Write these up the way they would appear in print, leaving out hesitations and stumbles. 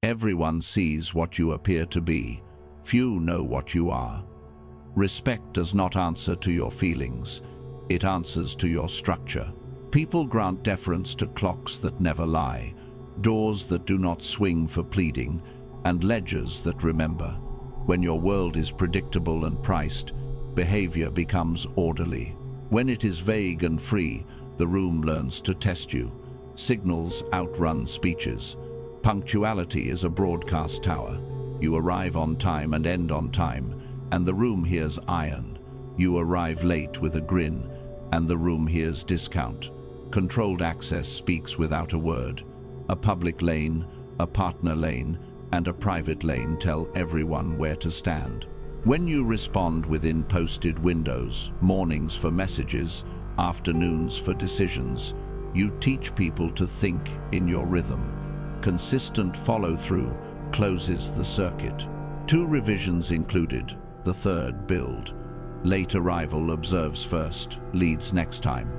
Everyone sees what you appear to be. Few know what you are. Respect does not answer to your feelings. It answers to your structure. People grant deference to clocks that never lie, doors that do not swing for pleading, and ledgers that remember. When your world is predictable and priced, behavior becomes orderly. When it is vague and free, the room learns to test you. Signals outrun speeches. Punctuality is a broadcast tower. You arrive on time and end on time, and the room hears iron. You arrive late with a grin, and the room hears discount. Controlled access speaks without a word. A public lane, a partner lane, and a private lane tell everyone where to stand. When you respond within posted windows, mornings for messages, afternoons for decisions, you teach people to think in your rhythm. Consistent follow-through closes the circuit. 2 revisions included, the third build. Late arrival observes first, leads next time.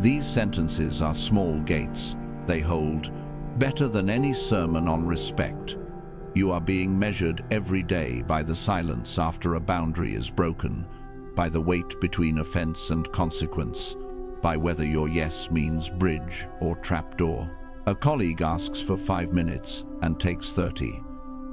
These sentences are small gates. They hold better than any sermon on respect. You are being measured every day by the silence after a boundary is broken, by the wait between offense and consequence, by whether your yes means bridge or trapdoor. A colleague asks for 5 minutes and takes 30.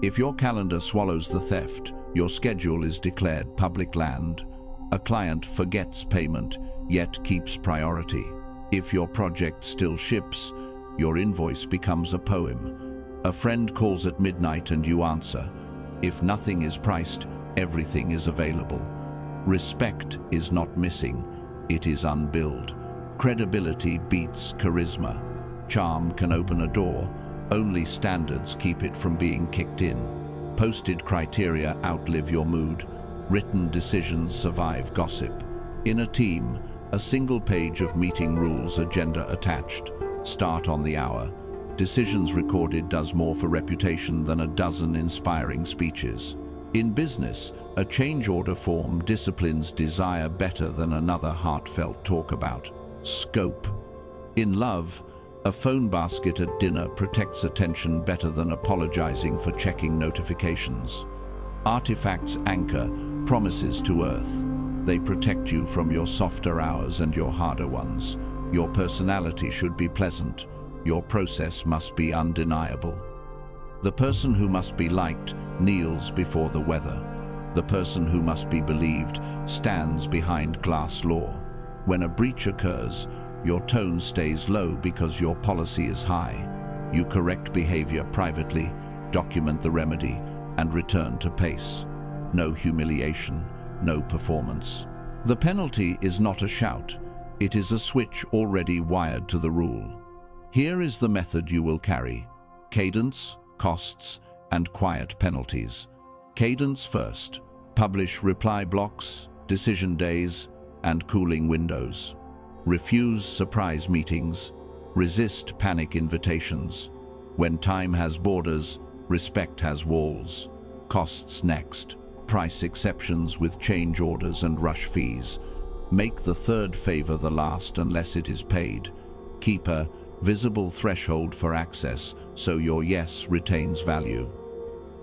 If your calendar swallows the theft, your schedule is declared public land. A client forgets payment, yet keeps priority. If your project still ships, your invoice becomes a poem. A friend calls at midnight and you answer. If nothing is priced, everything is available. Respect is not missing, it is unbilled. Credibility beats charisma. Charm can open a door, only standards keep it from being kicked in. Posted criteria outlive your mood. Written decisions survive gossip. In a team, a single page of meeting rules, agenda attached. Start on the hour. Decisions recorded does more for reputation than a dozen inspiring speeches. In business, a change order form disciplines desire better than another heartfelt talk about. Scope. In love, a phone basket at dinner protects attention better than apologizing for checking notifications. Artifacts anchor promises to earth. They protect you from your softer hours and your harder ones. Your personality should be pleasant. Your process must be undeniable. The person who must be liked kneels before the weather. The person who must be believed stands behind glass law. When a breach occurs, your tone stays low because your policy is high. You correct behavior privately, document the remedy, and return to pace. No humiliation, no performance. The penalty is not a shout. It is a switch already wired to the rule. Here is the method you will carry: cadence, costs, and quiet penalties. Cadence first. Publish reply blocks, decision days, and cooling windows. Refuse surprise meetings. Resist panic invitations. When time has borders, respect has walls. Costs next. Price exceptions with change orders and rush fees. Make the third favor the last unless it is paid. Keep a visible threshold for access so your yes retains value.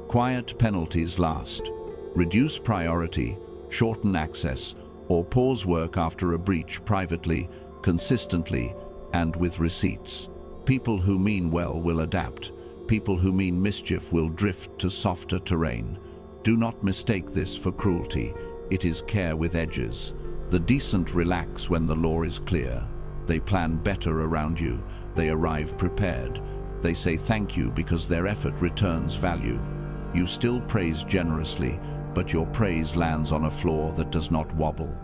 Quiet penalties last. Reduce priority, shorten access, or pause work after a breach privately, consistently, and with receipts. People who mean well will adapt. People who mean mischief will drift to softer terrain. Do not mistake this for cruelty. It is care with edges. The decent relax when the law is clear. They plan better around you. They arrive prepared. They say thank you because their effort returns value. You still praise generously, but your praise lands on a floor that does not wobble.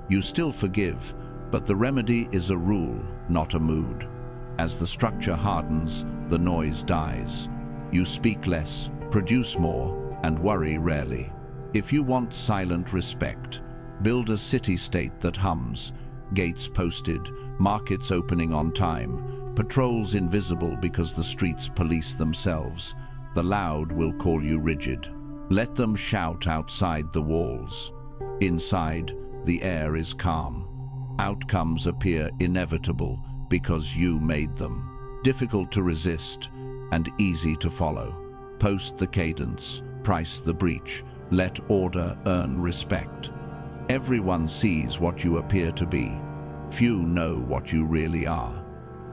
You still forgive, but the remedy is a rule, not a mood. As the structure hardens, the noise dies. You speak less, produce more, and worry rarely. If you want silent respect, build a city-state that hums, gates posted, markets opening on time, patrols invisible because the streets police themselves. The loud will call you rigid. Let them shout outside the walls. Inside, the air is calm. Outcomes appear inevitable because you made them. Difficult to resist and easy to follow. Post the cadence, price the breach, let order earn respect. Everyone sees what you appear to be. Few know what you really are.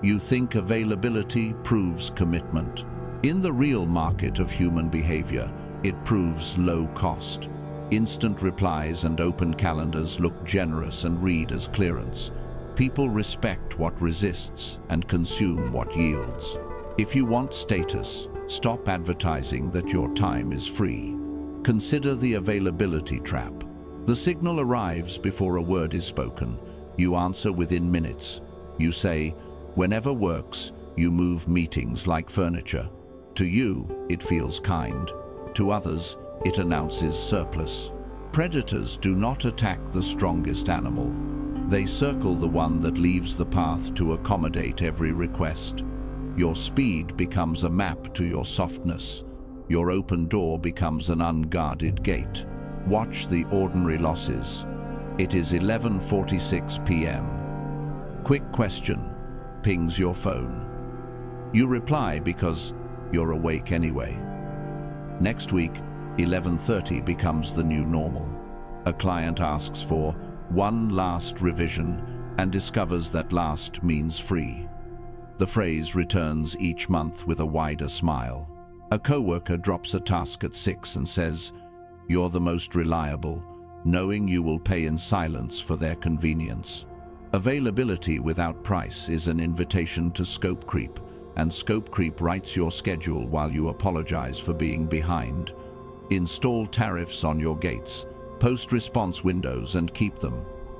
You think availability proves commitment. In the real market of human behavior, it proves low cost. Instant replies and open calendars look generous and read as clearance. People respect what resists and consume what yields. If you want status, stop advertising that your time is free. Consider the availability trap. The signal arrives before a word is spoken. You answer within minutes. You say, whenever works, you move meetings like furniture. To you, it feels kind. To others, it announces surplus. Predators do not attack the strongest animal. They circle the one that leaves the path to accommodate every request. Your speed becomes a map to your softness. Your open door becomes an unguarded gate. Watch the ordinary losses. It is 11:46 p.m. Quick question pings your phone. You reply because you're awake anyway. Next week, 11:30 becomes the new normal. A client asks for one last revision and discovers that last means free. The phrase returns each month with a wider smile. A coworker drops a task at 6 and says, "You're the most reliable," knowing you will pay in silence for their convenience. Availability without price is an invitation to scope creep, and scope creep writes your schedule while you apologize for being behind. Install tariffs on your gates, post response windows and keep them.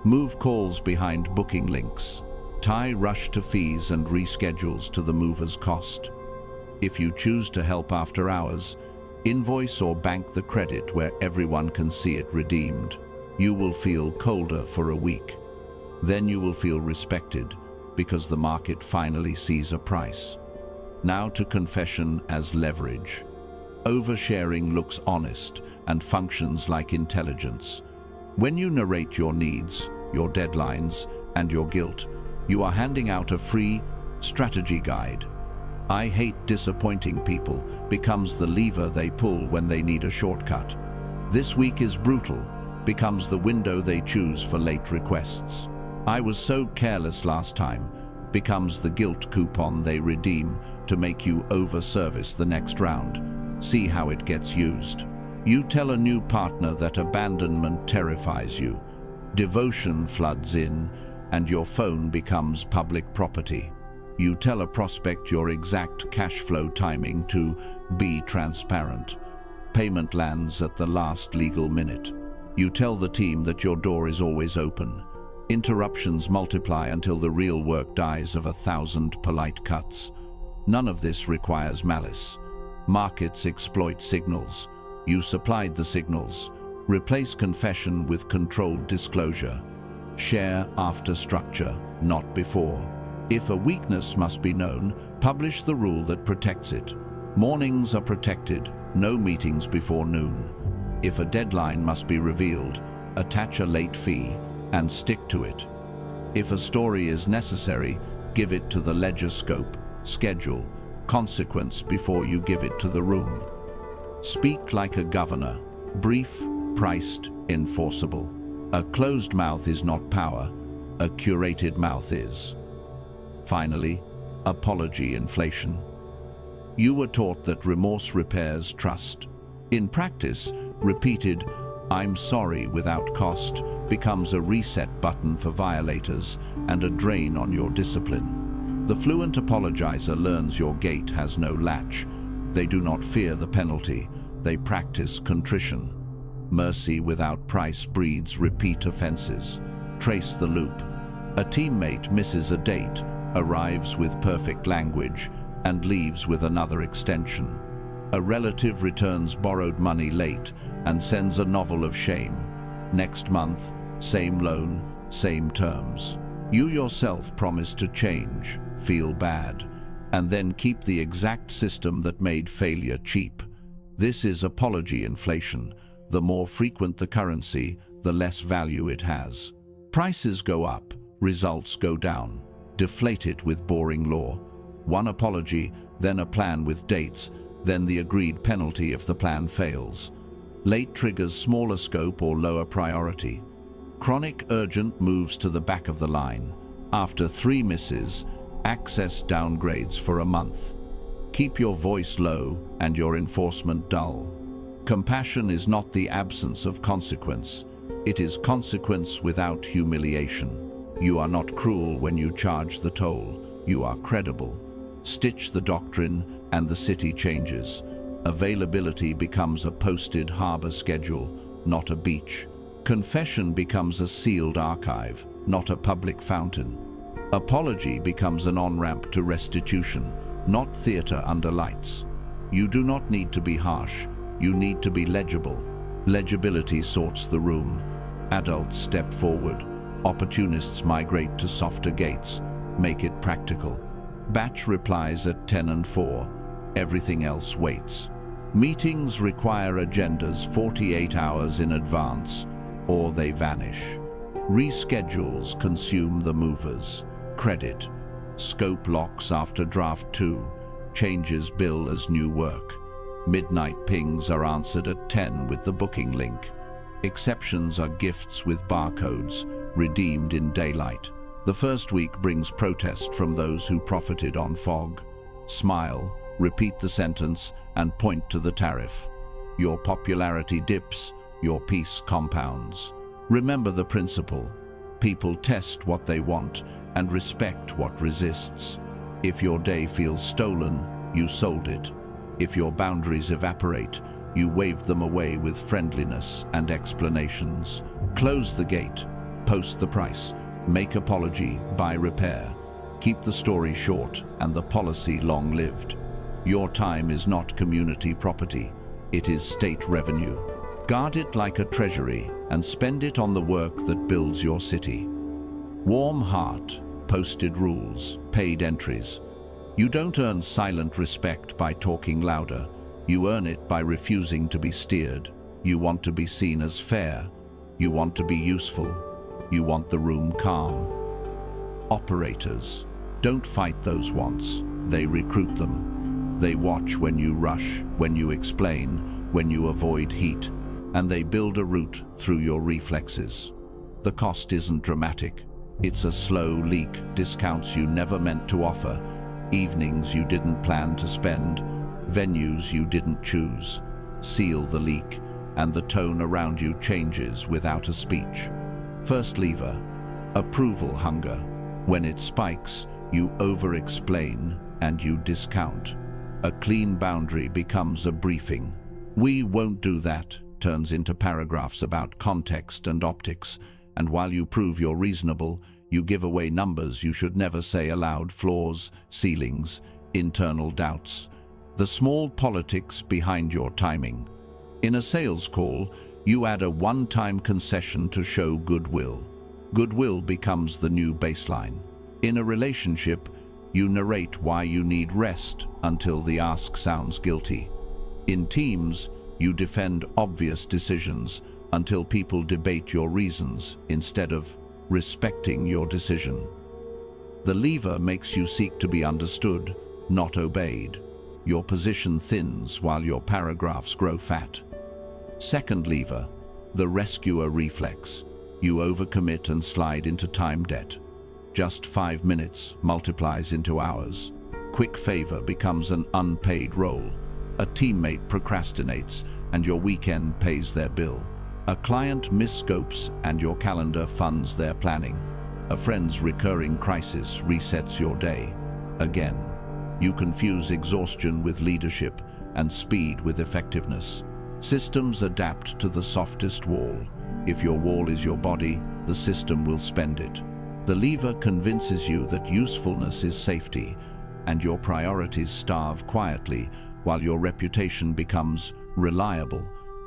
Move calls behind booking links. Tie rush to fees and reschedules to the mover's cost. If you choose to help after hours, invoice or bank the credit where everyone can see it redeemed. You will feel colder for a week. Then you will feel respected because the market finally sees a price. Now to confession as leverage. Oversharing looks honest and functions like intelligence. When you narrate your needs, your deadlines, and your guilt, you are handing out a free strategy guide. "I hate disappointing people" becomes the lever they pull when they need a shortcut. "This week is brutal" becomes the window they choose for late requests. "I was so careless last time" becomes the guilt coupon they redeem to make you over-service the next round. See how it gets used. You tell a new partner that abandonment terrifies you. Devotion floods in, and your phone becomes public property. You tell a prospect your exact cash flow timing to be transparent. Payment lands at the last legal minute. You tell the team that your door is always open. Interruptions multiply until the real work dies of 1,000 polite cuts. None of this requires malice. Markets exploit signals. You supplied the signals. Replace confession with controlled disclosure. Share after structure, not before. If a weakness must be known, publish the rule that protects it. Mornings are protected, no meetings before noon. If a deadline must be revealed, attach a late fee and stick to it. If a story is necessary, give it to the ledger scope, schedule, consequence before you give it to the room. Speak like a governor, brief, priced, enforceable. A closed mouth is not power, a curated mouth is. Finally, apology inflation. You were taught that remorse repairs trust. In practice, repeated "I'm sorry" without cost becomes a reset button for violators and a drain on your discipline. The fluent apologizer learns your gate has no latch. They do not fear the penalty, they practice contrition. Mercy without price breeds repeat offenses. Trace the loop. A teammate misses a date, arrives with perfect language, and leaves with another extension. A relative returns borrowed money late and sends a novel of shame. Next month, same loan, same terms. You yourself promise to change, feel bad, and then keep the exact system that made failure cheap. This is apology inflation. The more frequent the currency, the less value it has. Prices go up, results go down. Deflate it with boring law. One apology, then a plan with dates, then the agreed penalty if the plan fails. Late triggers smaller scope or lower priority. Chronic urgent moves to the back of the line. After 3 misses, access downgrades for a month. Keep your voice low and your enforcement dull. Compassion is not the absence of consequence. It is consequence without humiliation. You are not cruel when you charge the toll. You are credible. Stitch the doctrine and the city changes. Availability becomes a posted harbor schedule, not a beach. Confession becomes a sealed archive, not a public fountain. Apology becomes an on-ramp to restitution, not theater under lights. You do not need to be harsh. You need to be legible. Legibility sorts the room. Adults step forward. Opportunists migrate to softer gates. Make it practical. Batch replies at 10 and 4. Everything else waits. Meetings require agendas 48 hours in advance, or they vanish. Reschedules consume the movers. Credit. Scope locks after draft 2. Changes bill as new work. Midnight pings are answered at 10 with the booking link. Exceptions are gifts with barcodes, redeemed in daylight. The first week brings protest from those who profited on fog. Smile, repeat the sentence, and point to the tariff. Your popularity dips, your peace compounds. Remember the principle. People test what they want and respect what resists. If your day feels stolen, you sold it. If your boundaries evaporate, you waved them away with friendliness and explanations. Close the gate, post the price, make apology, buy repair. Keep the story short and the policy long-lived. Your time is not community property, it is state revenue. Guard it like a treasury and spend it on the work that builds your city. Warm heart, posted rules, paid entries. You don't earn silent respect by talking louder. You earn it by refusing to be steered. You want to be seen as fair. You want to be useful. You want the room calm. Operators. Don't fight those wants. They recruit them. They watch when you rush, when you explain, when you avoid heat, and they build a route through your reflexes. The cost isn't dramatic. It's a slow leak, discounts you never meant to offer, evenings you didn't plan to spend, venues you didn't choose. Seal the leak, and the tone around you changes without a speech. First lever, approval hunger. When it spikes, you over-explain and you discount. A clean boundary becomes a briefing. "We won't do that" turns into paragraphs about context and optics, and while you prove you're reasonable, you give away numbers you should never say aloud: flaws, ceilings, internal doubts. The small politics behind your timing. In a sales call, you add a one-time concession to show goodwill. Goodwill becomes the new baseline. In a relationship, you narrate why you need rest until the ask sounds guilty. In teams, you defend obvious decisions until people debate your reasons instead of respecting your decision. The lever makes you seek to be understood, not obeyed. Your position thins while your paragraphs grow fat. Second lever, the rescuer reflex. You overcommit and slide into time debt. Just 5 minutes multiplies into hours. Quick favor becomes an unpaid role. A teammate procrastinates and your weekend pays their bill. A client misscopes and your calendar funds their planning. A friend's recurring crisis resets your day. Again, you confuse exhaustion with leadership and speed with effectiveness. Systems adapt to the softest wall. If your wall is your body, the system will spend it. The lever convinces you that usefulness is safety, and your priorities starve quietly while your reputation becomes reliable,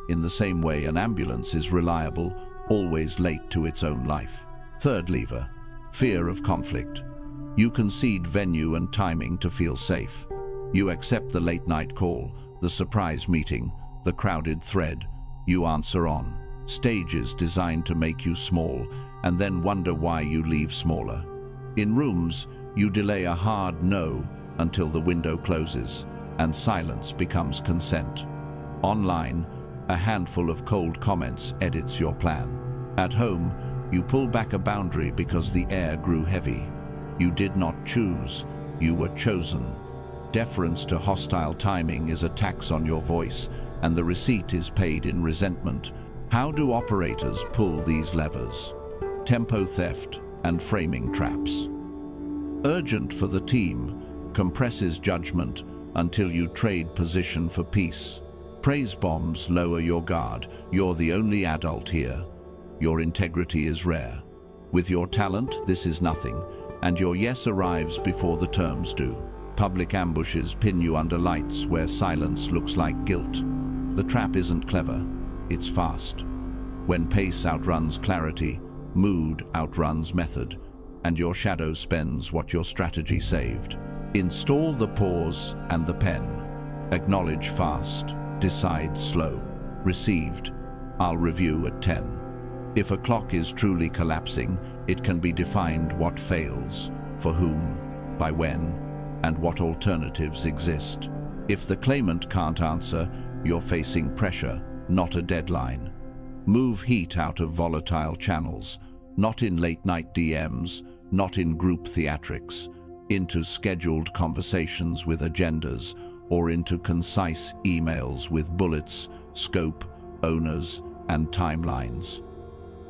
in the same way an ambulance is reliable, always late to its own life. Third lever, fear of conflict. You concede venue and timing to feel safe. You accept the late-night call, the surprise meeting, the crowded thread. You answer on. Stages designed to make you small, and then wonder why you leave smaller. In rooms, you delay a hard no until the window closes. and silence becomes consent. Online, a handful of cold comments edits your plan. At home, you pull back a boundary because the air grew heavy. You did not choose, you were chosen. Deference to hostile timing is a tax on your voice, and the receipt is paid in resentment. How do operators pull these levers? Tempo theft and framing traps. Urgent for the team compresses judgment until you trade position for peace. Praise bombs lower your guard. You're the only adult here. Your integrity is rare. With your talent, this is nothing, and your yes arrives before the terms do. Public ambushes pin you under lights where silence looks like guilt. The trap isn't clever, it's fast. When pace outruns clarity, mood outruns method, and your shadow spends what your strategy saved. Install the pause and the pen. Acknowledge fast, decide slow. Received, I'll review at 10. If a clock is truly collapsing, it can be defined what fails, for whom, by when, and what alternatives exist. If the claimant can't answer, you're facing pressure, not a deadline. Move heat out of volatile channels, not in late-night DMs, not in group theatrics, into scheduled conversations with agendas, or into concise emails with bullets, scope, owners, and timelines.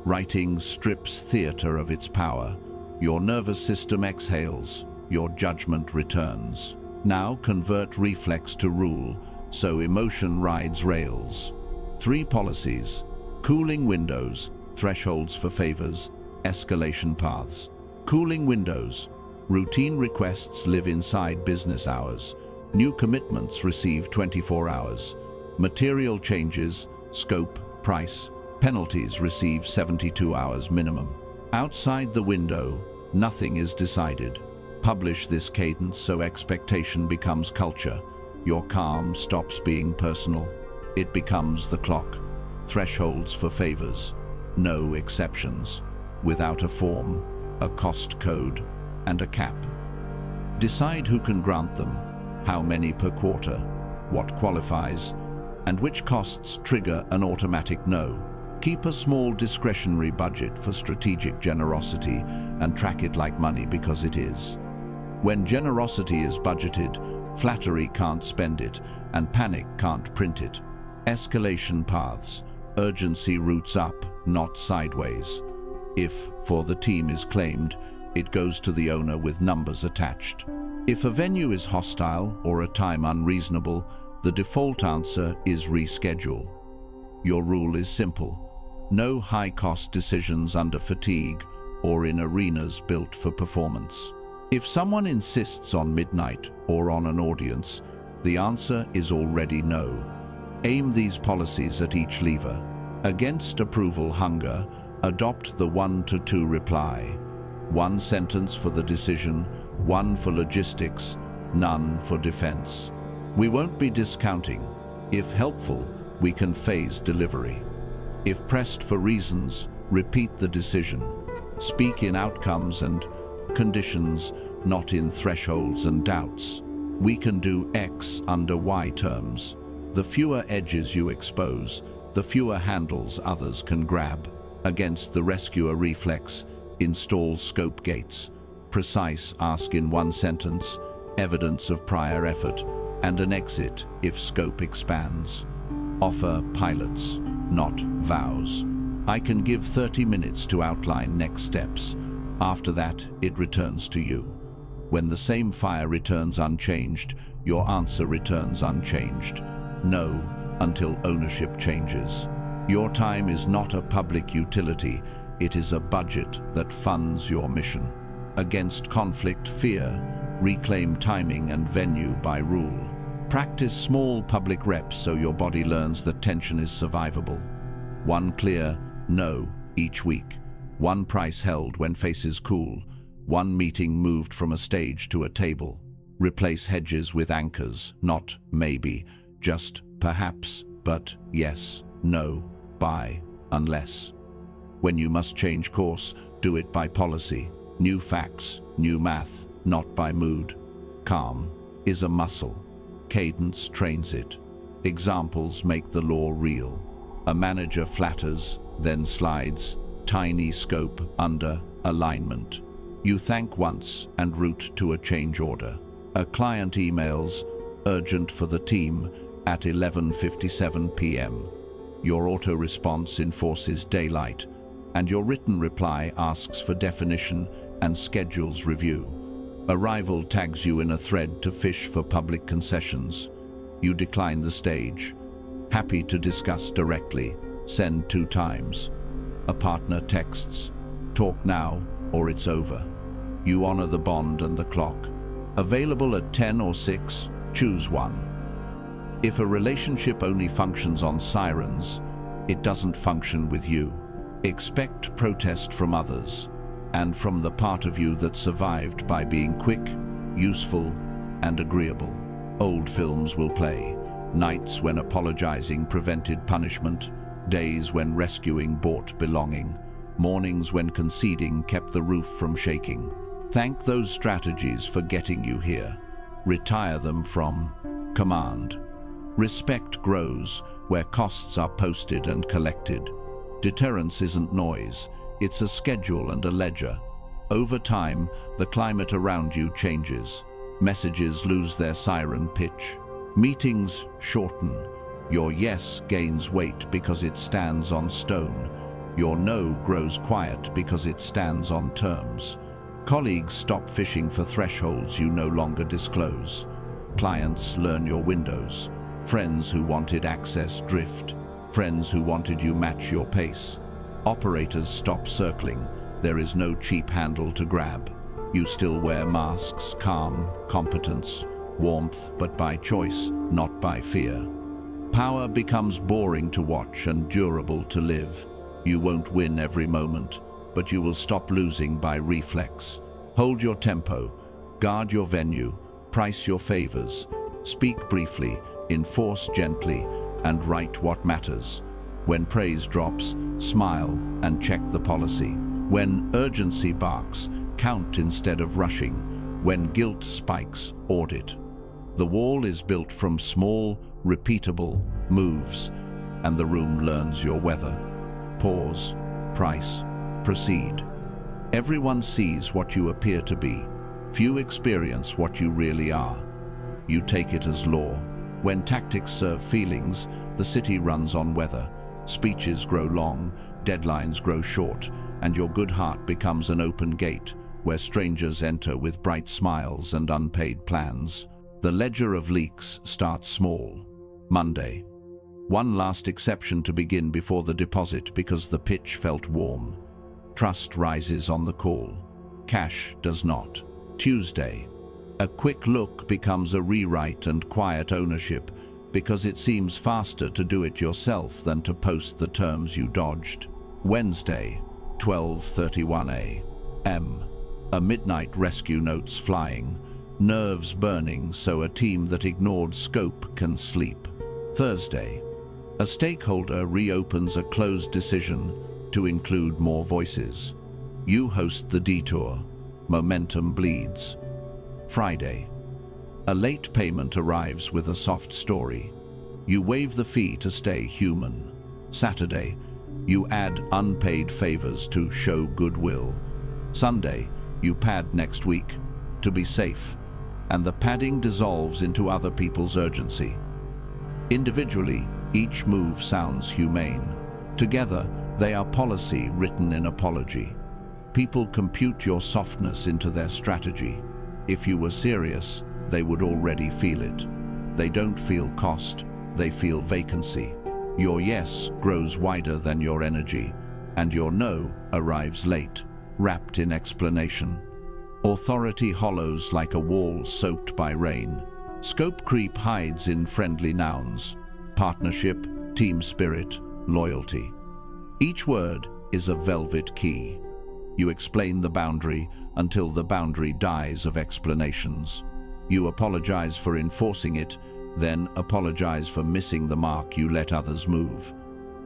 Writing strips theater of its power. Your nervous system exhales, your judgment returns. Now convert reflex to rule, so emotion rides rails. 3 policies: cooling windows, thresholds for favors, escalation paths. Cooling windows. Routine requests live inside business hours. New commitments receive 24 hours. Material changes, scope, price, penalties receive 72 hours minimum. Outside the window, nothing is decided. Publish this cadence so expectation becomes culture. Your calm stops being personal. It becomes the clock. Thresholds for favors. No exceptions. Without a form, a cost code, and a cap. Decide who can grant them, how many per quarter, what qualifies, and which costs trigger an automatic no. Keep a small discretionary budget for strategic generosity and track it like money because it is. When generosity is budgeted, flattery can't spend it, and panic can't print it. Escalation paths. Urgency routes up, not sideways. If, for the team is claimed, it goes to the owner with numbers attached. If a venue is hostile or a time unreasonable, the default answer is reschedule. Your rule is simple. No high-cost decisions under fatigue or in arenas built for performance. If someone insists on midnight or on an audience, the answer is already no. Aim these policies at each lever. Against approval hunger, adopt the 1 to 2 reply. 1 sentence for the decision, 1 for logistics, none for defense. We won't be discounting. If helpful, we can phase delivery. If pressed for reasons, repeat the decision. Speak in outcomes and conditions, not in thresholds and doubts. We can do X under Y terms. The fewer edges you expose, the fewer handles others can grab. Against the rescuer reflex, install scope gates. Precise, ask in 1 sentence, evidence of prior effort, and an exit if scope expands. Offer pilots, not vows. I can give 30 minutes to outline next steps. After that, it returns to you. When the same fire returns unchanged, your answer returns unchanged. No, until ownership changes. Your time is not a public utility, it is a budget that funds your mission. Against conflict, fear, reclaim timing and venue by rule. Practice small public reps so your body learns that tension is survivable. 1 clear no each week. 1 price held when faces cool. 1 meeting moved from a stage to a table. Replace hedges with anchors, not maybe, just perhaps, but yes, no, by, unless. When you must change course, do it by policy. New facts, new math, not by mood. Calm is a muscle. cadence trains it. Examples make the law real. A manager flatters, then slides, tiny scope under alignment. You thank once and route to a change order. A client emails, urgent for the team, at 11:57 p.m. Your auto-response enforces daylight, and your written reply asks for definition and schedules review. A rival tags you in a thread to fish for public concessions. You decline the stage. Happy to discuss directly, send 2 times. A partner texts, talk now or it's over. You honor the bond and the clock. Available at 10 or 6, choose one. If a relationship only functions on sirens, it doesn't function with you. Expect protest from others, and from the part of you that survived by being quick, useful, and agreeable. Old films will play. Nights when apologizing prevented punishment, days when rescuing bought belonging, mornings when conceding kept the roof from shaking. Thank those strategies for getting you here. Retire them from command. Respect grows where costs are posted and collected. Deterrence isn't noise, it's a schedule and a ledger. Over time, the climate around you changes. Messages lose their siren pitch. Meetings shorten. Your yes gains weight because it stands on stone. Your no grows quiet because it stands on terms. Colleagues stop fishing for thresholds you no longer disclose. Clients learn your windows. Friends who wanted access drift. Friends who wanted you match your pace. Operators stop circling. There is no cheap handle to grab. You still wear masks, calm, competence, warmth, but by choice, not by fear. Power becomes boring to watch and durable to live. You won't win every moment, but you will stop losing by reflex. Hold your tempo, guard your venue, price your favors, speak briefly, enforce gently, and write what matters. When praise drops, smile and check the policy. When urgency barks, count instead of rushing. When guilt spikes, audit. The wall is built from small, repeatable moves, and the room learns your weather. Pause, price, proceed. Everyone sees what you appear to be. Few experience what you really are. You take it as law. When tactics serve feelings, the city runs on weather. Speeches grow long, deadlines grow short, and your good heart becomes an open gate where strangers enter with bright smiles and unpaid plans. The ledger of leaks starts small. Monday. One last exception to begin before the deposit because the pitch felt warm. Trust rises on the call. Cash does not. Tuesday. A quick look becomes a rewrite and quiet ownership because it seems faster to do it yourself than to post the terms you dodged. Wednesday, 12:31 a.m. A midnight rescue notes flying, nerves burning so a team that ignored scope can sleep. Thursday, a stakeholder reopens a closed decision to include more voices. You host the detour. Momentum bleeds. Friday, a late payment arrives with a soft story. You waive the fee to stay human. Saturday, you add unpaid favors to show goodwill. Sunday, you pad next week to be safe, and the padding dissolves into other people's urgency. Individually, each move sounds humane. Together, they are policy written in apology. People compute your softness into their strategy. If you were serious, they would already feel it. They don't feel cost, they feel vacancy. Your yes grows wider than your energy, and your no arrives late, wrapped in explanation. Authority hollows like a wall soaked by rain. Scope creep hides in friendly nouns. Partnership, team spirit, loyalty. Each word is a velvet key. You explain the boundary until the boundary dies of explanations. You apologize for enforcing it, then apologize for missing the mark you let others move.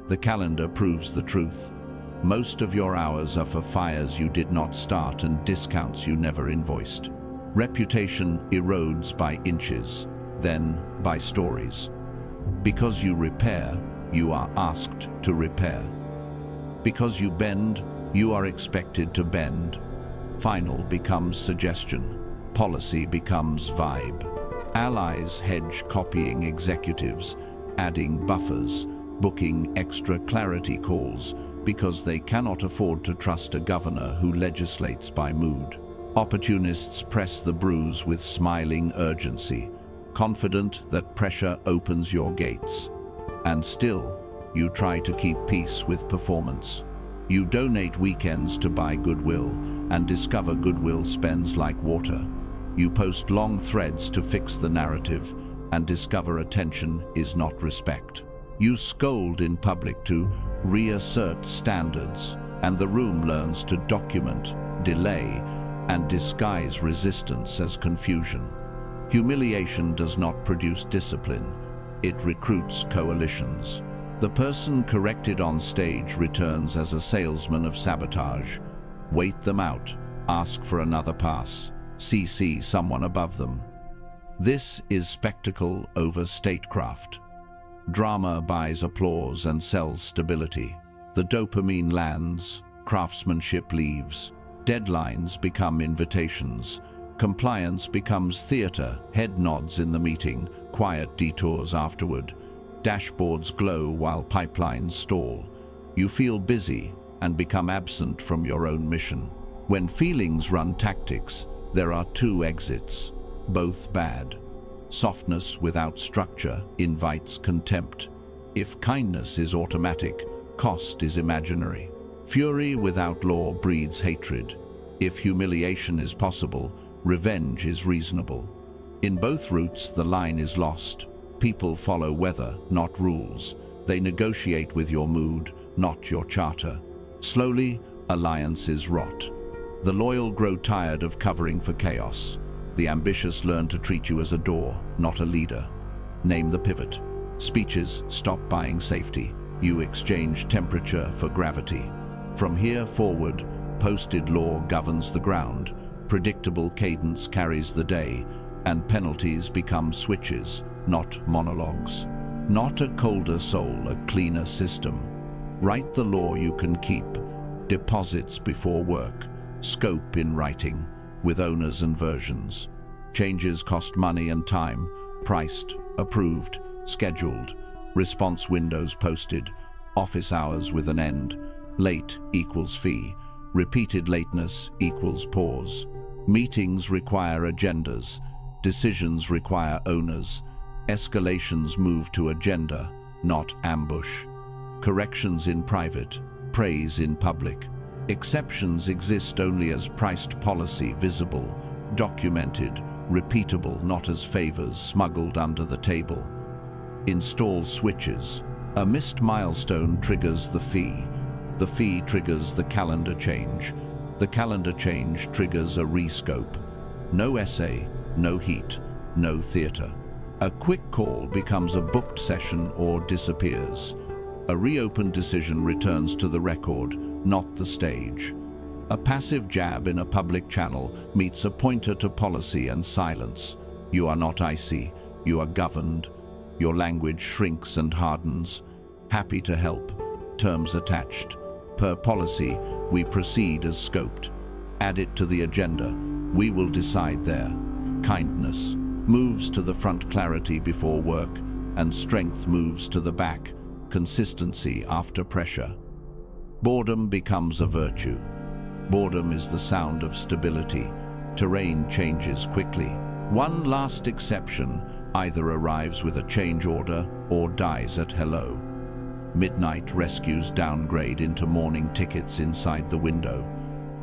The calendar proves the truth. Most of your hours are for fires you did not start and discounts you never invoiced. Reputation erodes by inches. then by stories. Because you repair, you are asked to repair. Because you bend, you are expected to bend. Final becomes suggestion. Policy becomes vibe. Allies hedge copying executives, adding buffers, booking extra clarity calls, because they cannot afford to trust a governor who legislates by mood. Opportunists press the bruise with smiling urgency, confident that pressure opens your gates. And still, you try to keep peace with performance. You donate weekends to buy goodwill and discover goodwill spends like water. You post long threads to fix the narrative and discover attention is not respect. You scold in public to reassert standards, and the room learns to document, delay, and disguise resistance as confusion. Humiliation does not produce discipline. It recruits coalitions. The person corrected on stage returns as a salesman of sabotage. Wait them out, ask for another pass, CC someone above them. This is spectacle over statecraft. Drama buys applause and sells stability. The dopamine lands, craftsmanship leaves. Deadlines become invitations. Compliance becomes theater, head nods in the meeting, quiet detours afterward. Dashboards glow while pipelines stall. You feel busy and become absent from your own mission. When feelings run tactics, there are two exits, both bad. Softness without structure invites contempt. If kindness is automatic, cost is imaginary. Fury without law breeds hatred. If humiliation is possible, revenge is reasonable. In both routes, the line is lost. People follow weather, not rules. They negotiate with your mood, not your charter. Slowly, alliances rot. The loyal grow tired of covering for chaos. The ambitious learn to treat you as a door, not a leader. Name the pivot. Speeches stop buying safety. You exchange temperature for gravity. From here forward, posted law governs the ground. Predictable cadence carries the day, and penalties become switches, not monologues. Not a colder soul, a cleaner system. Write the law you can keep. Deposits before work. Scope in writing, with owners and versions. Changes cost money and time. Priced, approved, scheduled. Response windows posted. Office hours with an end. Late equals fee. Repeated lateness equals pause. Meetings require agendas. Decisions require owners. Escalations move to agenda, not ambush. Corrections in private, praise in public. Exceptions exist only as priced policy, visible, documented, repeatable, not as favors smuggled under the table. Install switches. A missed milestone triggers the fee. The fee triggers the calendar change. The calendar change triggers a rescope. No essay, no heat, no theater. A quick call becomes a booked session or disappears. A reopened decision returns to the record, not the stage. A passive jab in a public channel meets a pointer to policy and silence. You are not icy, you are governed. Your language shrinks and hardens. Happy to help. Terms attached. Per policy, we proceed as scoped. Add it to the agenda. We will decide there. Kindness moves to the front, clarity before work, and strength moves to the back, consistency after pressure. Boredom becomes a virtue. Boredom is the sound of stability. Terrain changes quickly. One last exception either arrives with a change order or dies at hello. Midnight rescues downgrade into morning tickets inside the window.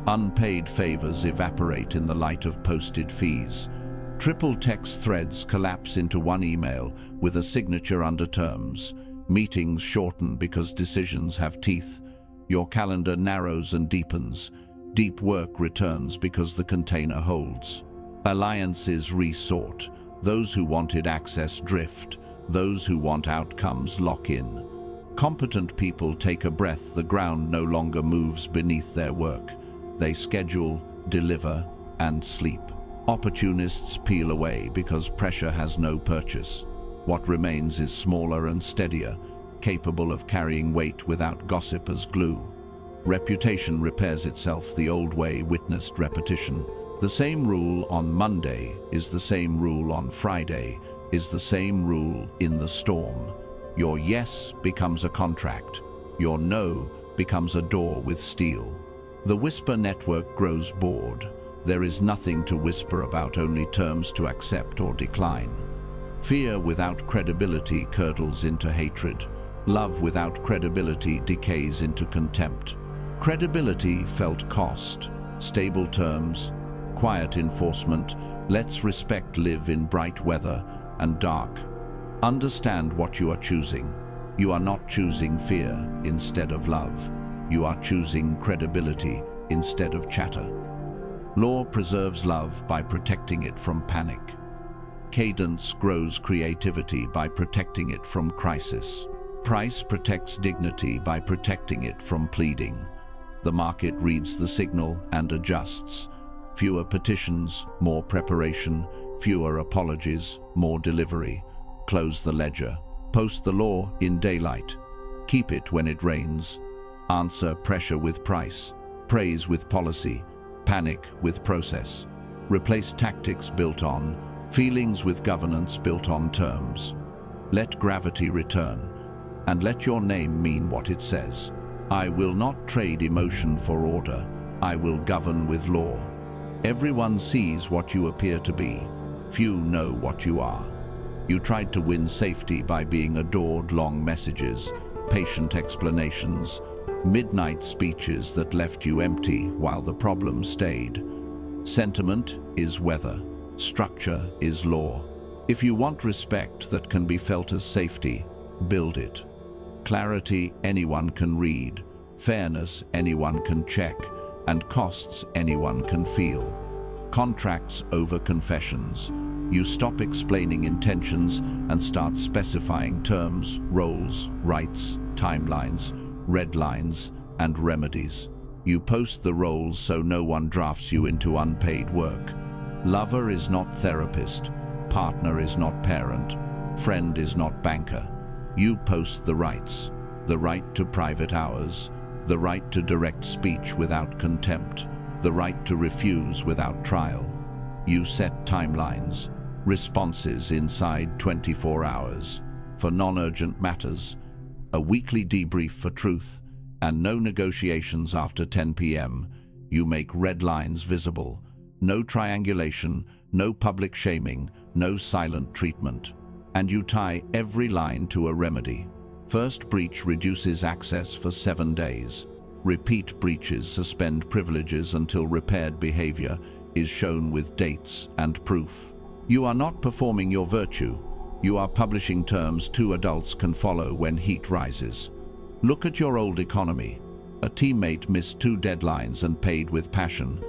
Unpaid favors evaporate in the light of posted fees. Triple text threads collapse into one email with a signature under terms. Meetings shorten because decisions have teeth. Your calendar narrows and deepens. Deep work returns because the container holds. Alliances resort. Those who wanted access drift. Those who want outcomes lock in. Competent people take a breath. The ground no longer moves beneath their work. They schedule, deliver, and sleep. Opportunists peel away because pressure has no purchase. What remains is smaller and steadier, capable of carrying weight without gossip as glue. Reputation repairs itself the old way, witnessed repetition. The same rule on Monday is the same rule on Friday, is the same rule in the storm. Your yes becomes a contract. Your no becomes a door with steel. The whisper network grows bored. There is nothing to whisper about, only terms to accept or decline. Fear without credibility curdles into hatred. Love without credibility decays into contempt. Credibility felt cost. Stable terms, quiet enforcement lets respect live in bright weather and dark. Understand what you are choosing. You are not choosing fear instead of love. You are choosing credibility instead of chatter. Law preserves love by protecting it from panic. Cadence grows creativity by protecting it from crisis. Price protects dignity by protecting it from pleading. The market reads the signal and adjusts. Fewer petitions, more preparation. Fewer apologies, more delivery. Close the ledger. Post the law in daylight. Keep it when it rains. Answer pressure with price. Praise with policy. Panic with process. Replace tactics built on feelings with governance built on terms. Let gravity return, and let your name mean what it says. I will not trade emotion for order. I will govern with law. Everyone sees what you appear to be. Few know what you are. You tried to win safety by being adored. Long messages, patient explanations, midnight speeches that left you empty while the problem stayed. Sentiment is weather. Structure is law. If you want respect that can be felt as safety, build it. Clarity anyone can read, fairness anyone can check, and costs anyone can feel. Contracts over confessions. You stop explaining intentions and start specifying terms, roles, rights, timelines, red lines, and remedies. You post the roles so no one drafts you into unpaid work. Lover is not therapist. Partner is not parent. Friend is not banker. You post the rights. The right to private hours. The right to direct speech without contempt. The right to refuse without trial. You set timelines. Responses inside 24 hours. For non-urgent matters. A weekly debrief for truth. And no negotiations after 10 p.m. You make red lines visible. No triangulation, no public shaming, no silent treatment. And you tie every line to a remedy. First breach reduces access for 7 days. Repeat breaches suspend privileges until repaired behavior is shown with dates and proof. You are not performing your virtue. You are publishing terms 2 adults can follow when heat rises. Look at your old economy. A teammate missed 2 deadlines and paid with passion.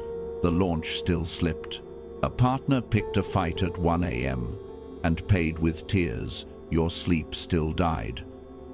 The launch still slipped. A partner picked a fight at 1 a.m. and paid with tears. Your sleep still died.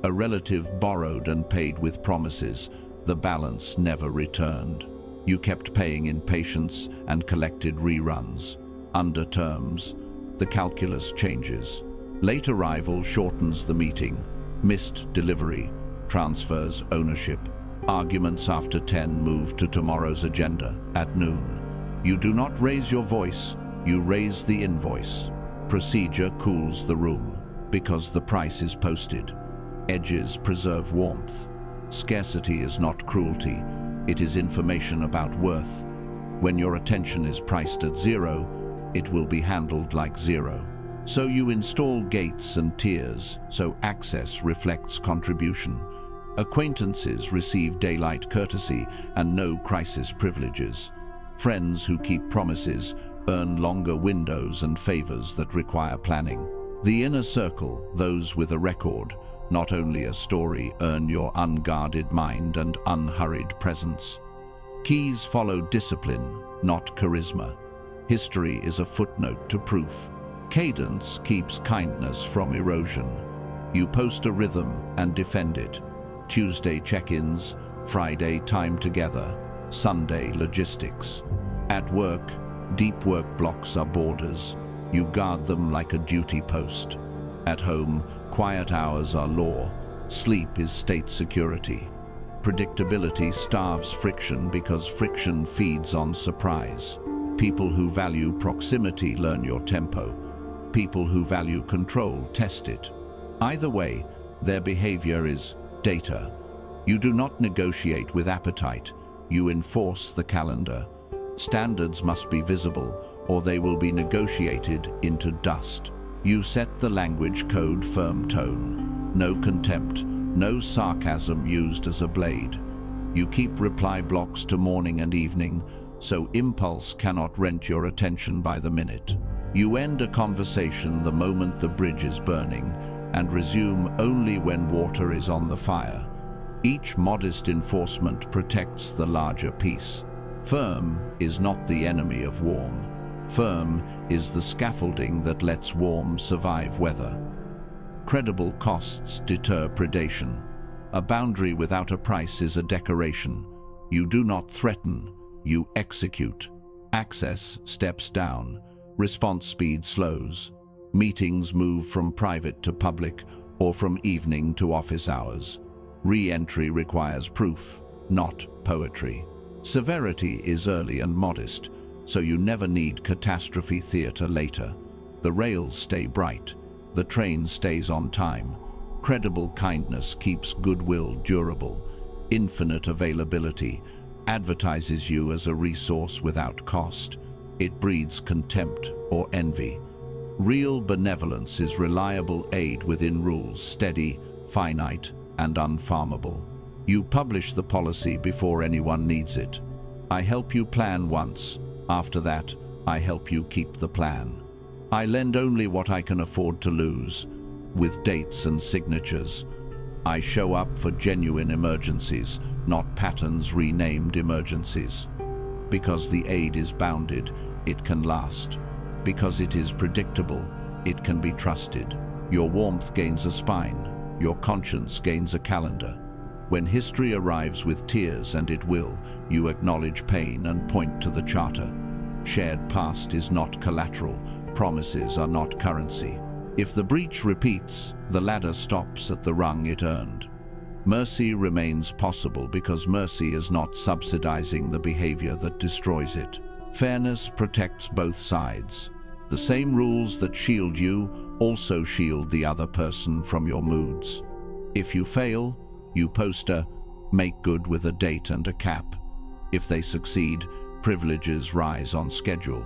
A relative borrowed and paid with promises. The balance never returned. You kept paying in patience and collected reruns. Under terms, the calculus changes. Late arrival shortens the meeting. Missed delivery transfers ownership. Arguments after 10 move to tomorrow's agenda at noon. You do not raise your voice, you raise the invoice. Procedure cools the room because the price is posted. Edges preserve warmth. Scarcity is not cruelty, it is information about worth. When your attention is priced at 0, it will be handled like 0. So you install gates and tiers, so access reflects contribution. Acquaintances receive daylight courtesy and no crisis privileges. Friends who keep promises earn longer windows and favors that require planning. The inner circle, those with a record, not only a story, earn your unguarded mind and unhurried presence. Keys follow discipline, not charisma. History is a footnote to proof. Cadence keeps kindness from erosion. You post a rhythm and defend it. Tuesday check-ins, Friday time together, Sunday logistics. At work, Deep work blocks are borders. You guard them like a duty post. At home, quiet hours are law. Sleep is state security. Predictability starves friction because friction feeds on surprise. People who value proximity learn your tempo. People who value control test it. Either way, their behavior is data. You do not negotiate with appetite. You enforce the calendar. Standards must be visible, or they will be negotiated into dust. You set the language code, firm tone. No contempt, no sarcasm used as a blade. You keep reply blocks to morning and evening, so impulse cannot rent your attention by the minute. You end a conversation the moment the bridge is burning, and resume only when water is on the fire. Each modest enforcement protects the larger peace. Firm is not the enemy of warm. Firm is the scaffolding that lets warm survive weather. Credible costs deter predation. A boundary without a price is a decoration. You do not threaten, you execute. Access steps down. Response speed slows. Meetings move from private to public or from evening to office hours. Re-entry requires proof, not poetry. Severity is early and modest, so you never need catastrophe theater later. The rails stay bright. The train stays on time. Credible kindness keeps goodwill durable. Infinite availability advertises you as a resource without cost. It breeds contempt or envy. Real benevolence is reliable aid within rules, steady, finite, and unfarmable. You publish the policy before anyone needs it. I help you plan once. After that, I help you keep the plan. I lend only what I can afford to lose, with dates and signatures. I show up for genuine emergencies, not patterns renamed emergencies. Because the aid is bounded, it can last. Because it is predictable, it can be trusted. Your warmth gains a spine. Your conscience gains a calendar. When history arrives with tears, and it will, you acknowledge pain and point to the charter. Shared past is not collateral. Promises are not currency. If the breach repeats, the ladder stops at the rung it earned. Mercy remains possible because mercy is not subsidizing the behavior that destroys it. Fairness protects both sides. The same rules that shield you also shield the other person from your moods. If you fail, you post a make good with a date and a cap. If they succeed, privileges rise on schedule.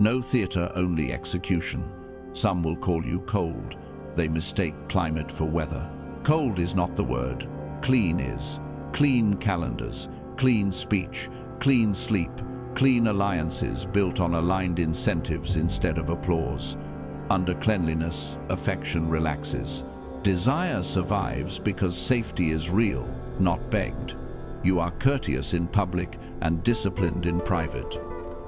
No theater, only execution. Some will call you cold. They mistake climate for weather. Cold is not the word. Clean is. Clean calendars, clean speech, clean sleep, clean alliances built on aligned incentives instead of applause. Under cleanliness, affection relaxes. Desire survives because safety is real, not begged. You are courteous in public and disciplined in private.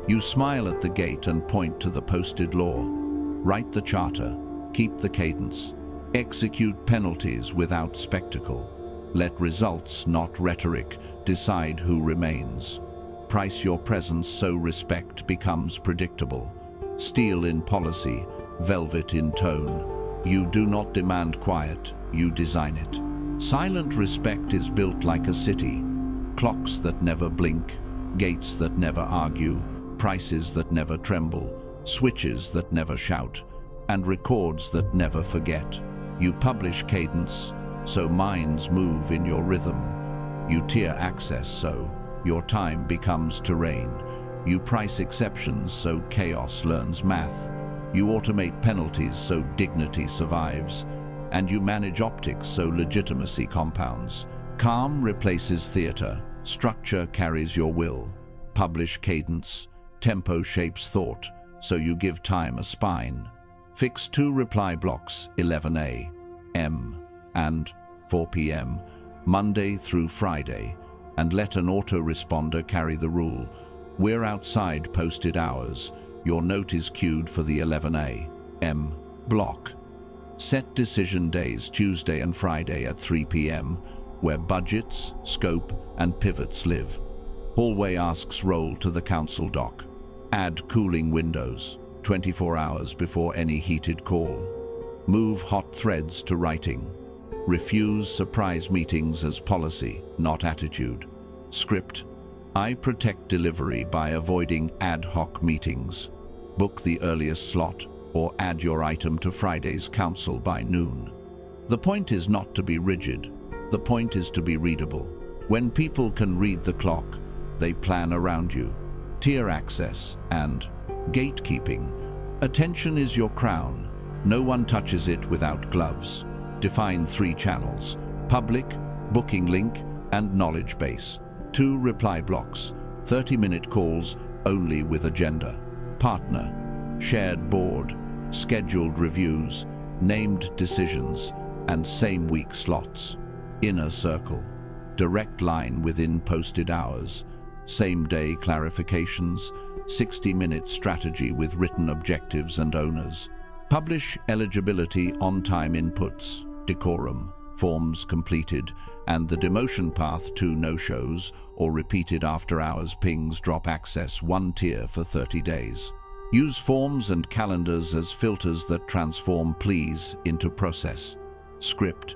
You smile at the gate and point to the posted law. Write the charter, keep the cadence. Execute penalties without spectacle. Let results, not rhetoric, decide who remains. Price your presence so respect becomes predictable. Steel in policy, velvet in tone. You do not demand quiet, you design it. Silent respect is built like a city. Clocks that never blink, gates that never argue, prices that never tremble, switches that never shout, and records that never forget. You publish cadence, so minds move in your rhythm. You tier access so your time becomes terrain. You price exceptions so chaos learns math. You automate penalties so dignity survives. And you manage optics so legitimacy compounds. Calm replaces theater. Structure carries your will. Publish cadence. Tempo shapes thought, so you give time a spine. Fix 2 reply blocks, 11 a.m. and 4 p.m., Monday through Friday, and let an autoresponder carry the rule. We're outside posted hours. Your note is queued for the 11 a.m. block. Set decision days Tuesday and Friday at 3 p.m., where budgets, scope, and pivots live. Hallway asks roll to the council dock. Add cooling windows, 24 hours before any heated call. Move hot threads to writing. Refuse surprise meetings as policy, not attitude. Script: I protect delivery by avoiding ad hoc meetings. Book the earliest slot or add your item to Friday's council by noon. The point is not to be rigid. The point is to be readable. When people can read the clock, they plan around you. Tier access and gatekeeping. Attention is your crown. No one touches it without gloves. Define 3 channels: public, booking link, and knowledge base. 2 reply blocks, 30-minute calls only with agenda. Partner, shared board, scheduled reviews, named decisions, and same-week slots. Inner circle, direct line within posted hours, same-day clarifications, 60-minute strategy with written objectives and owners. Publish eligibility on-time inputs, decorum, forms completed, and the demotion path to no-shows or repeated after-hours pings. Drop access 1 tier for 30 days. Use forms and calendars as filters that transform please into process. Script: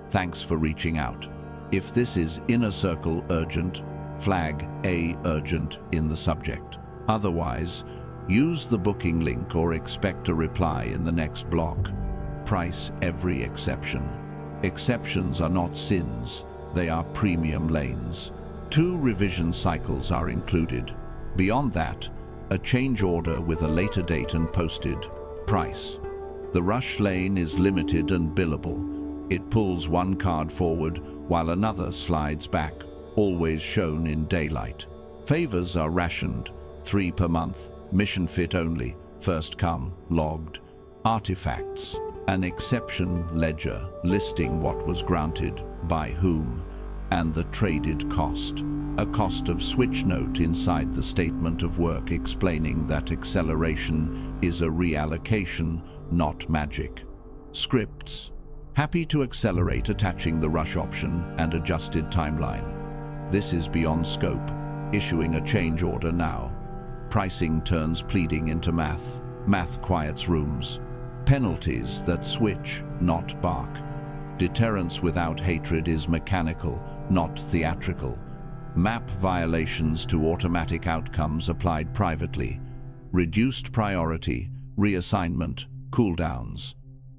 thanks for reaching out. If this is inner circle urgent, flag A urgent in the subject. Otherwise, use the booking link or expect a reply in the next block. Price every exception. Exceptions are not sins, they are premium lanes. 2 revision cycles are included. Beyond that, a change order with a later date and posted price. The rush lane is limited and billable. It pulls 1 card forward while another slides back, always shown in daylight. Favors are rationed, 3 per month, mission fit only, first come, logged. Artifacts: an exception ledger listing what was granted, by whom, and the traded cost. A cost of switch note inside the statement of work explaining that acceleration is a reallocation, not magic. Scripts: happy to accelerate attaching the rush option and adjusted timeline. This is beyond scope, issuing a change order now. Pricing turns pleading into math. Math quiets rooms. Penalties that switch, not bark. Deterrence without hatred is mechanical, not theatrical. Map violations to automatic outcomes applied privately. Reduced priority, reassignment, cooldowns.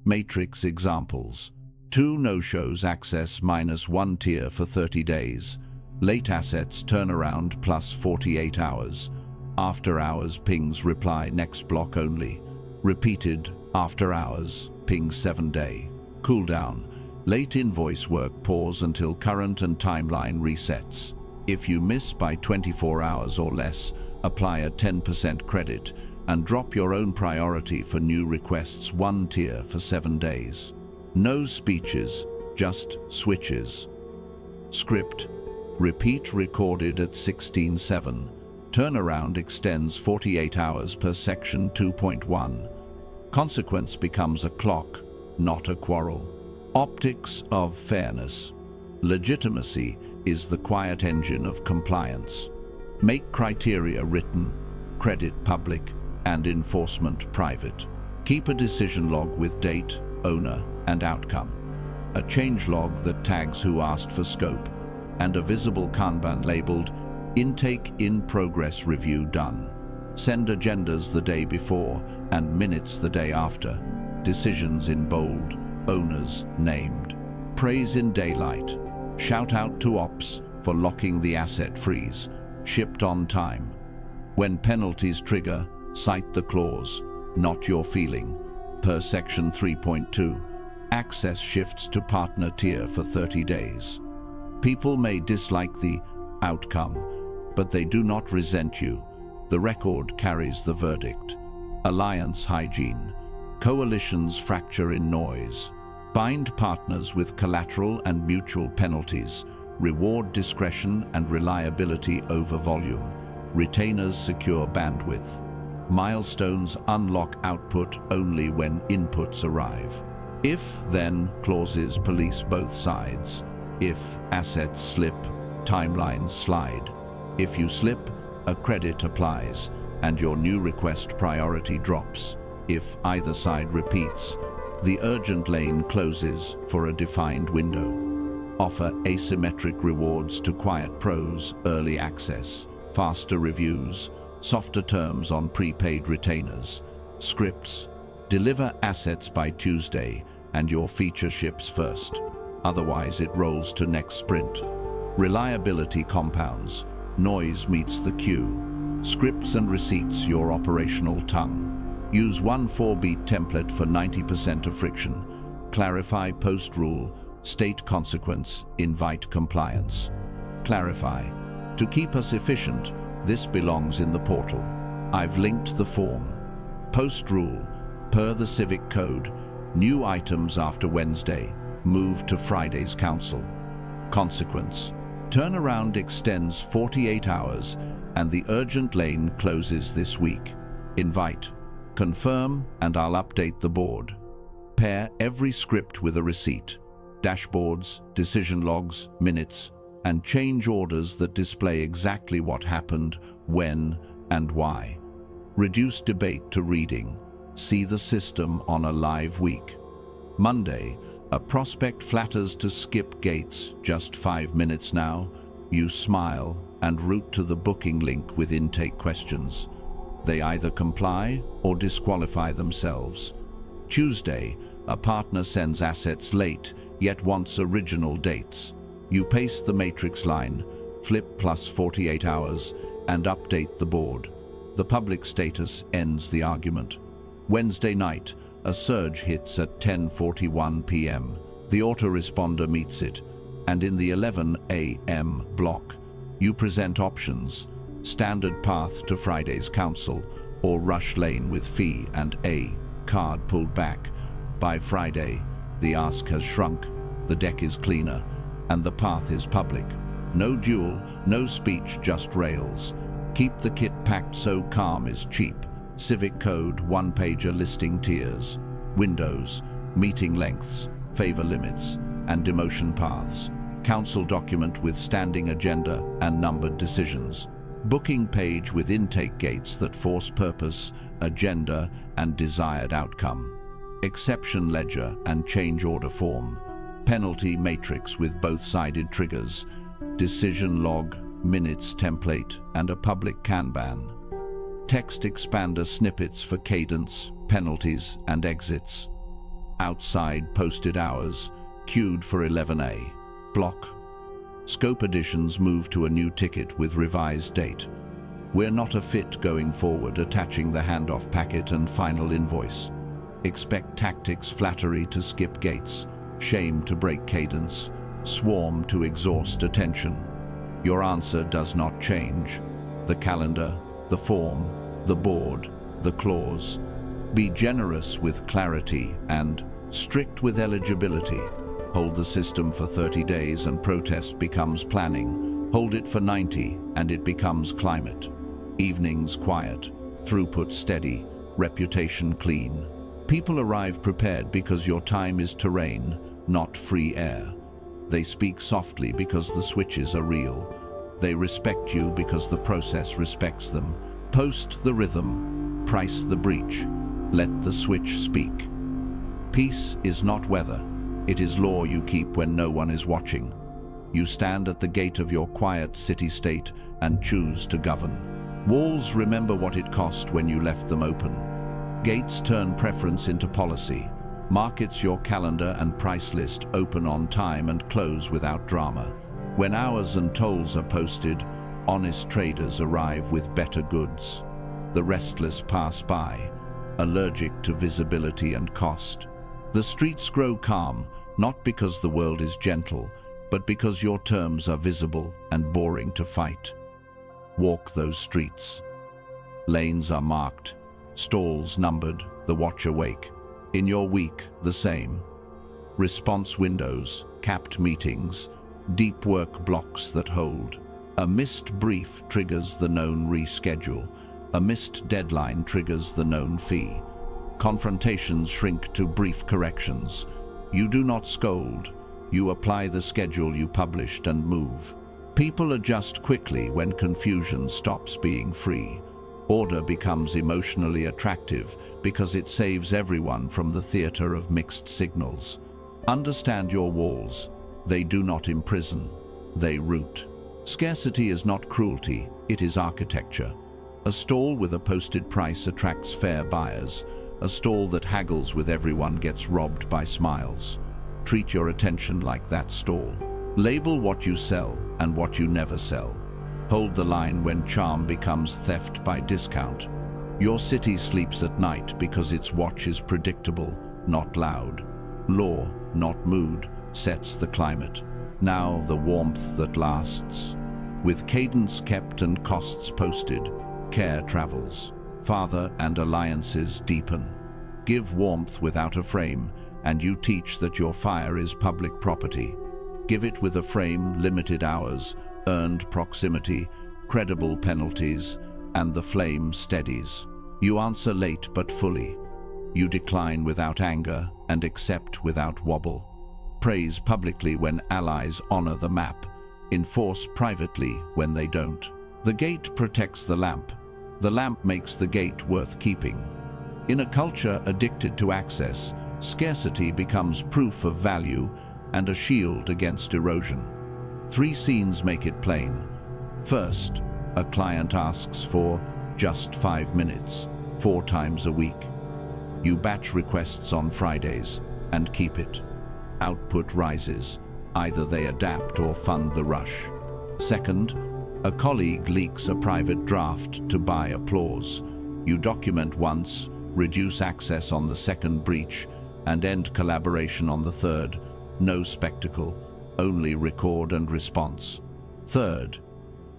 Matrix examples: 2 no-shows access -1 tier for 30 days. Late assets turnaround plus 48 hours. After hours pings reply next block only. Repeated after hours ping 7-day. Cooldown: late invoice work pause until current and timeline resets. If you miss by 24 hours or less, apply a 10% credit and drop your own priority for new requests 1 tier for 7 days. No speeches, just switches. Script: repeat recorded at 16:7. Turnaround extends 48 hours per section 2.1. Consequence becomes a clock, not a quarrel. Optics of fairness. Legitimacy is the quiet engine of compliance. Make criteria written, credit public, and enforcement private. Keep a decision log with date, owner, and outcome. A change log that tags who asked for scope, and a visible Kanban labeled Intake in Progress Review Done. Send agendas the day before and minutes the day after. Decisions in bold, owners named. Praise in daylight. Shout out to ops for locking the asset freeze. Shipped on time. When penalties trigger, cite the clause, not your feeling. Per section 3.2. Access shifts to partner tier for 30 days. People may dislike the outcome, but they do not resent you. The record carries the verdict. Alliance hygiene. Coalitions fracture in noise. Bind partners with collateral and mutual penalties. Reward discretion and reliability over volume. Retainers secure bandwidth. Milestones unlock output only when inputs arrive. If-then clauses police both sides. If assets slip, timelines slide. If you slip, a credit applies. and your new request priority drops. If either side repeats, the urgent lane closes for a defined window. Offer asymmetric rewards to quiet pros, early access, faster reviews, softer terms on prepaid retainers. Scripts: deliver assets by Tuesday and your feature ships first. Otherwise it rolls to next sprint. Reliability compounds. Noise meets the queue. Scripts and receipts your operational tongue. Use one 4-beat template for 90% of friction. Clarify post-rule. State consequence. Invite compliance. Clarify. To keep us efficient, this belongs in the portal. I've linked the form. Post-rule. Per the Civic Code. New items after Wednesday. Move to Friday's council. Consequence. Turnaround extends 48 hours and the urgent lane closes this week. Invite. Confirm and I'll update the board. Pair every script with a receipt. Dashboards, decision logs, minutes, and change orders that display exactly what happened, when, and why. Reduce debate to reading. See the system on a live week. Monday, a prospect flatters to skip gates, just 5 minutes now. You smile and route to the booking link with intake questions. They either comply or disqualify themselves. Tuesday, a partner sends assets late, yet wants original dates. You paste the matrix line, flip plus 48 hours, and update the board. The public status ends the argument. Wednesday night, a surge hits at 10:41 p.m. The autoresponder meets it, and in the 11 a.m. block, you present options: standard path to Friday's council, or rush lane with fee and a card pulled back. By Friday, the ask has shrunk, the deck is cleaner, and the path is public. No duel, no speech, just rails. Keep the kit packed so calm is cheap. Civic Code, one-pager listing tiers, windows, meeting lengths, favor limits, and demotion paths. Council document with standing agenda and numbered decisions. Booking page with intake gates that force purpose, agenda, and desired outcome. Exception ledger and change order form. Penalty matrix with both-sided triggers. Decision log, minutes template, and a public Kanban. Text expander snippets for cadence, penalties, and exits. Outside posted hours, queued for 11A. Block. Scope additions move to a new ticket with revised date. We're not a fit going forward, attaching the handoff packet and final invoice. Expect tactics, flattery to skip gates, shame to break cadence, swarm to exhaust attention. Your answer does not change. The calendar, the form, the board, the clause. Be generous with clarity and strict with eligibility. Hold the system for 30 days and protest becomes planning. Hold it for 90 and it becomes climate. Evenings quiet, throughput steady, reputation clean. People arrive prepared because your time is terrain, not free air. They speak softly because the switches are real. They respect you because the process respects them. Post the rhythm, price the breach, let the switch speak. Peace is not weather. It is law you keep when no one is watching. You stand at the gate of your quiet city-state and choose to govern. Walls remember what it cost when you left them open. Gates turn preference into policy. Markets your calendar and price list open on time and close without drama. When hours and tolls are posted, honest traders arrive with better goods. The restless pass by, allergic to visibility and cost. The streets grow calm, not because the world is gentle, but because your terms are visible and boring to fight. Walk those streets. Lanes are marked, stalls numbered, the watch awake. In your week, the same. Response windows, capped meetings, deep work blocks that hold. A missed brief triggers the known reschedule. A missed deadline triggers the known fee. Confrontations shrink to brief corrections. You do not scold. You apply the schedule you published and move. People adjust quickly when confusion stops being free. Order becomes emotionally attractive because it saves everyone from the theater of mixed signals. Understand your walls. They do not imprison, they root. Scarcity is not cruelty, it is architecture. A stall with a posted price attracts fair buyers. A stall that haggles with everyone gets robbed by smiles. Treat your attention like that stall. Label what you sell and what you never sell. Hold the line when charm becomes theft by discount. Your city sleeps at night because its watch is predictable, not loud. Law, not mood, sets the climate. Now the warmth that lasts. With cadence kept and costs posted, care travels. Father and alliances deepen. Give warmth without a frame, and you teach that your fire is public property. Give it with a frame, limited hours, earned proximity, credible penalties, and the flame steadies. You answer late but fully. You decline without anger and accept without wobble. Praise publicly when allies honor the map. Enforce privately when they don't. The gate protects the lamp. The lamp makes the gate worth keeping. In a culture addicted to access, scarcity becomes proof of value and a shield against erosion. 3 scenes make it plain. First, a client asks for just 5 minutes, 4 times a week. You batch requests on Fridays and keep it. Output rises. Either they adapt or fund the rush. Second, a colleague leaks a private draft to buy applause. You document once, reduce access on the second breach, and end collaboration on the third. No spectacle, only record and response. Third,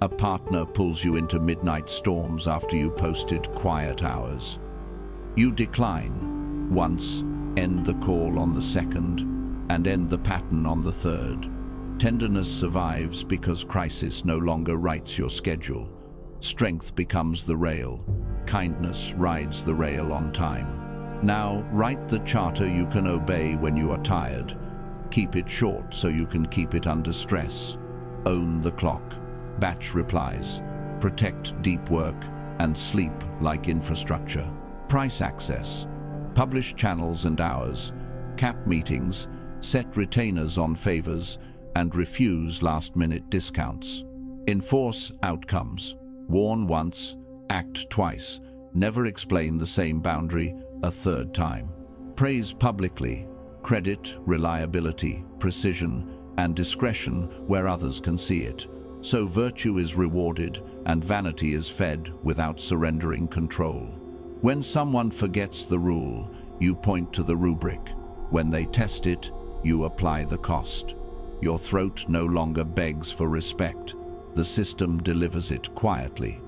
a partner pulls you into midnight storms after you posted quiet hours. You decline once, end the call on the second, and end the pattern on the third. Tenderness survives because crisis no longer writes your schedule. Strength becomes the rail. Kindness rides the rail on time. Now, write the charter you can obey when you are tired. Keep it short so you can keep it under stress. Own the clock. Batch replies. Protect deep work and sleep like infrastructure. Price access. Publish channels and hours. Cap meetings. Set retainers on favors and refuse last-minute discounts. Enforce outcomes. Warn once, act twice. Never explain the same boundary a third time. Praise publicly. Credit, reliability, precision, and discretion where others can see it. So virtue is rewarded and vanity is fed without surrendering control. When someone forgets the rule, you point to the rubric. When they test it, you apply the cost. Your throat no longer begs for respect. The system delivers it quietly.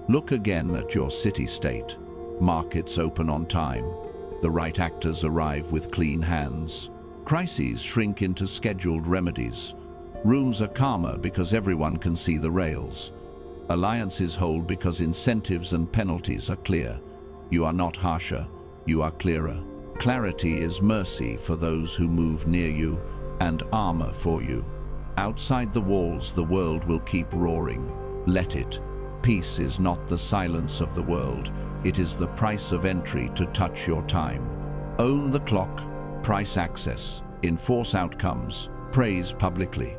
Look again at your city-state. Markets open on time. The right actors arrive with clean hands. Crises shrink into scheduled remedies. Rooms are calmer because everyone can see the rails. Alliances hold because incentives and penalties are clear. You are not harsher, you are clearer. Clarity is mercy for those who move near you and armor for you. Outside the walls, the world will keep roaring. Let it. Peace is not the silence of the world. It is the price of entry to touch your time. Own the clock. Price access. Enforce outcomes. Praise publicly.